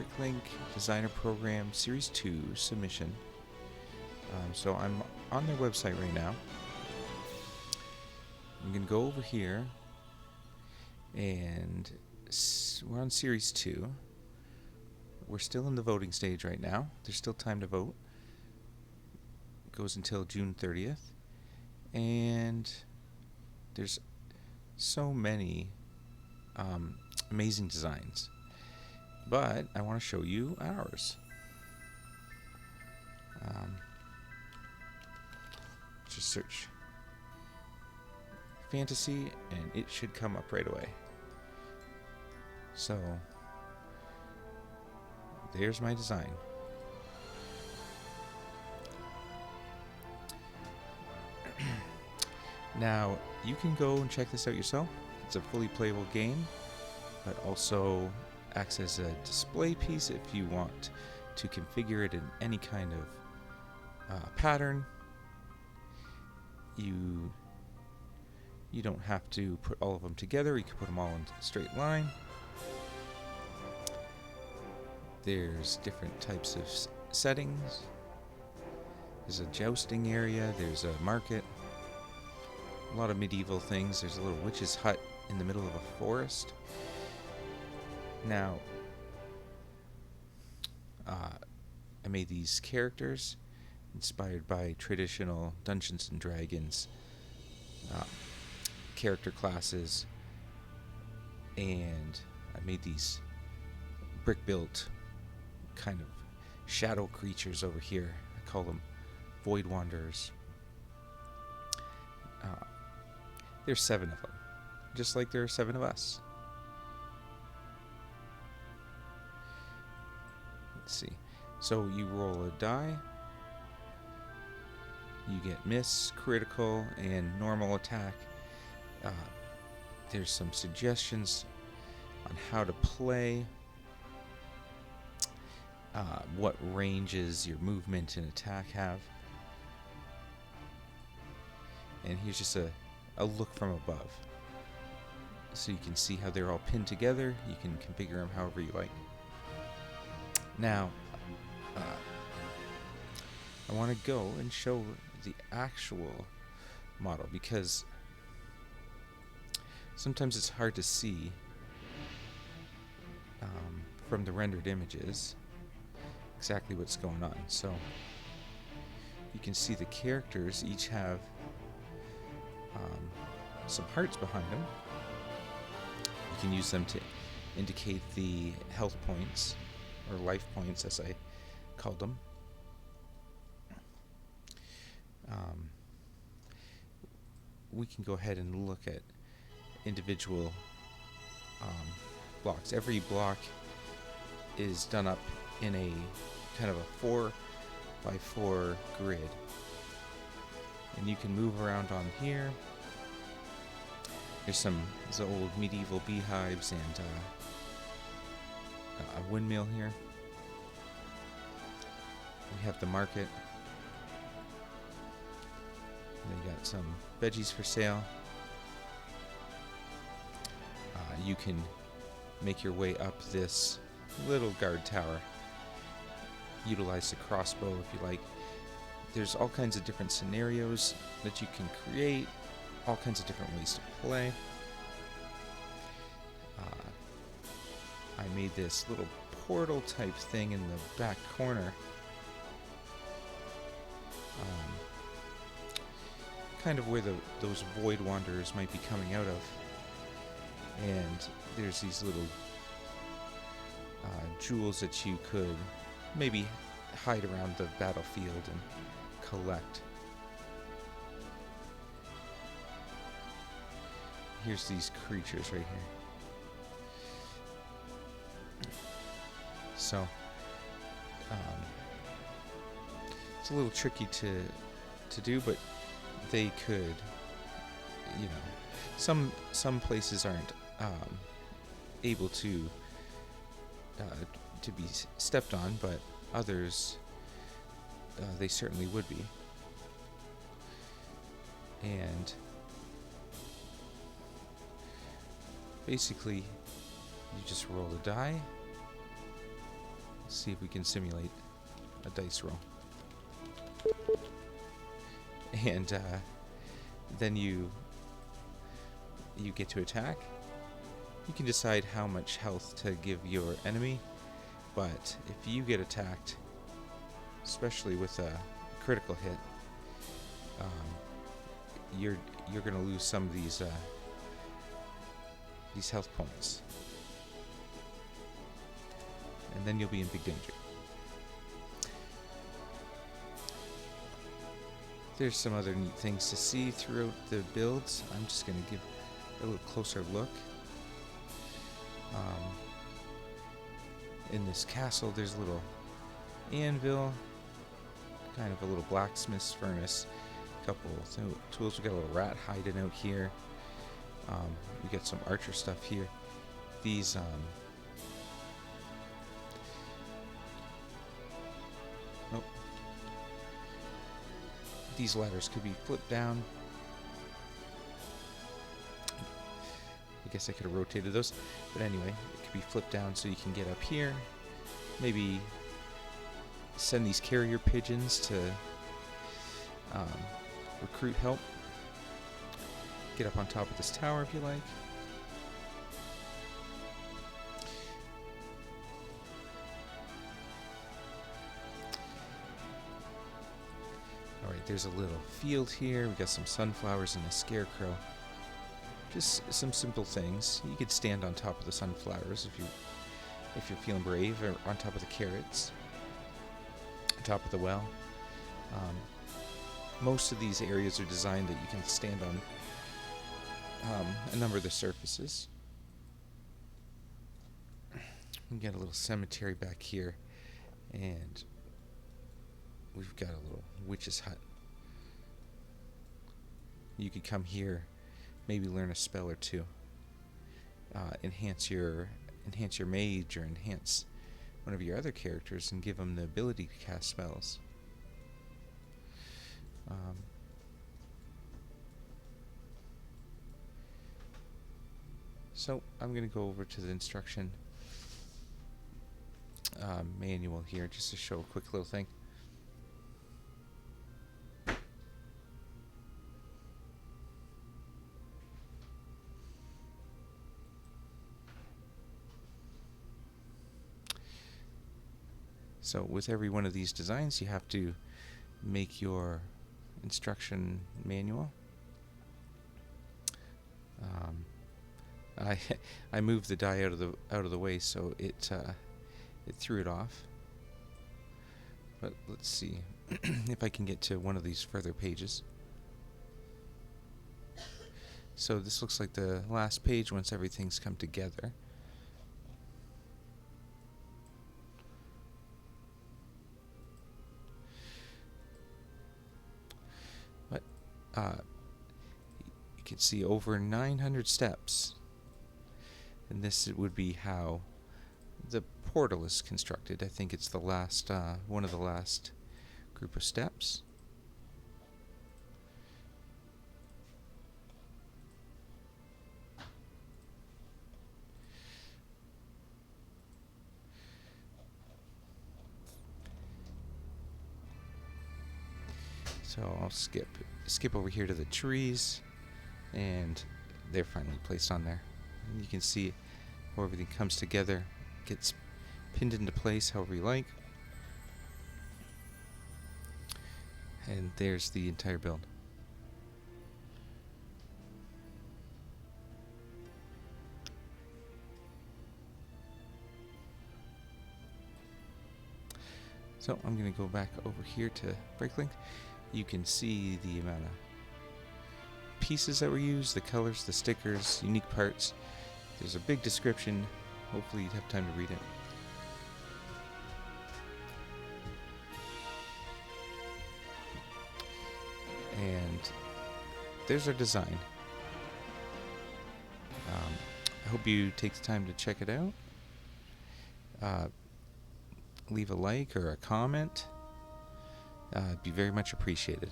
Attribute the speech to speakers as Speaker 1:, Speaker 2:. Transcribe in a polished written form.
Speaker 1: BrickLink Designer Program Series 2 submission. So I'm on their website right now. I'm going to go over here, and we're on Series 2. We're still in the voting stage right now. There's still time to vote. It goes until June 30th. And there's so many amazing designs. But I want to show you ours. Just search fantasy and it should come up right away. So there's my design. Now you can go and check this out yourself. It's a fully playable game, but also acts as a display piece if you want to configure it in any kind of pattern. You don't have to put all of them together. You can put them all in a straight line. There's different types of settings. There's a jousting area. There's a market. A lot of medieval things. There's a little witch's hut in the middle of a forest. Now, I made these characters inspired by traditional Dungeons and Dragons character classes, and I made these brick-built kind of shadow creatures over here. I call them Void Wanderers. There's 7 of them, just like there are 7 of us. Let's see. So you roll a die. You get miss, critical, and normal attack. There's some suggestions on how to play, what ranges your movement and attack have. And here's just a look from above. So you can see how they're all pinned together. You can configure them however you like. Now, I want to go and show the actual model, because sometimes it's hard to see from the rendered images exactly what's going on. So you can see the characters each have some hearts behind them. You can use them to indicate the health points, or life points as I called them. We can go ahead and look at individual blocks. Every block is done up in a kind of a 4x4 grid, and you can move around on here. There's the old medieval beehives and a windmill here. We have the market. They got some veggies for sale. You can make your way up this little guard tower. Utilize the crossbow if you like. There's all kinds of different scenarios that you can create, all kinds of different ways to play. I made this little portal type thing in the back corner. Kind of where those Void Wanderers might be coming out of. And there's these little jewels that you could maybe hide around the battlefield and collect. Here's these creatures right here. So it's a little tricky to do, but they could, some places aren't able to be stepped on, but others they certainly would be. And basically, you just roll a die, see if we can simulate a dice roll. And then you get to attack. You can decide how much health to give your enemy, but if you get attacked, especially with a critical hit, you're going to lose some of these health points, and then you'll be in big danger. There's some other neat things to see throughout the builds. I'm just going to give a little closer look. In this castle, there's a little anvil, kind of a little blacksmith's furnace, a couple tools. We got a little rat hiding out here. We got some archer stuff here. These these ladders could be flipped down. I guess I could have rotated those, but anyway, it could be flipped down so you can get up here. Maybe send these carrier pigeons to recruit help. Get up on top of this tower if you like. Alright, there's a little field here. We got some sunflowers and a scarecrow. Just some simple things. You could stand on top of the sunflowers if you're feeling brave, or on top of the carrots, on top of the well. Most of these areas are designed that you can stand on a number of the surfaces. We got a little cemetery back here, and we've got a little witch's hut. You could come here, maybe learn a spell or two, enhance your mage, or enhance one of your other characters and give them the ability to cast spells. So I'm going to go over to the instruction manual here just to show a quick little thing. So with every one of these designs, you have to make your instruction manual. I moved the die out of the way, so it threw it off. But let's see if I can get to one of these further pages. So this looks like the last page once everything's come together. But you can see over 900 steps. And this would be how the portal is constructed. I think it's the last, one of the last group of steps. So I'll skip over here to the trees, and they're finally placed on there. And you can see how everything comes together, gets pinned into place however you like. And there's the entire build. So I'm going to go back over here to BrickLink. You can see the amount of pieces that were used, the colors, the stickers, unique parts. There's a big description. Hopefully you'd have time to read it. And there's our design. I hope you take the time to check it out. Leave a like or a comment. It'd be very much appreciated.